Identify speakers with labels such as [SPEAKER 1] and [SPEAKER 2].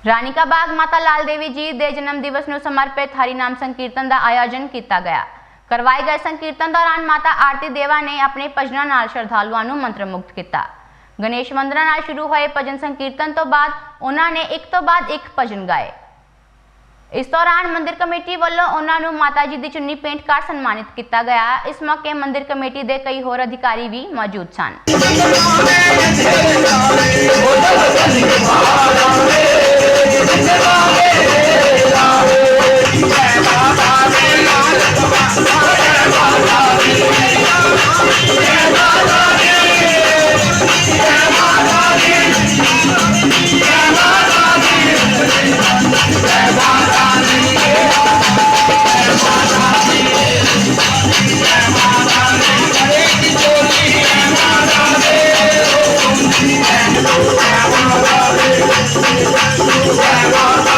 [SPEAKER 1] रानी का बाग माता लाल देवी जी के जन्म दिवस ਨੂੰ समर्पित हरिनाम संकीर्तन का आयोजन किया गया। करवाए गए संकीर्तन दौरान माता आरती देवा ने अपने भजनों नाल श्रद्धालुओं ਨੂੰ मंत्रमुग्ध किया। गणेश वंदना नाल शुरू हुए भजन संकीर्तन तो बाद उन्होंने एक तो बाद एक भजन गाए। इस दौरान मंदिर कमेटी वालों उन्होंने माता जी की चुन्नी पेंट कर सम्मानित किया गया। इस मौके मंदिर कमेटी के कई होर अधिकारी भी मौजूद सन।
[SPEAKER 2] Jai Mata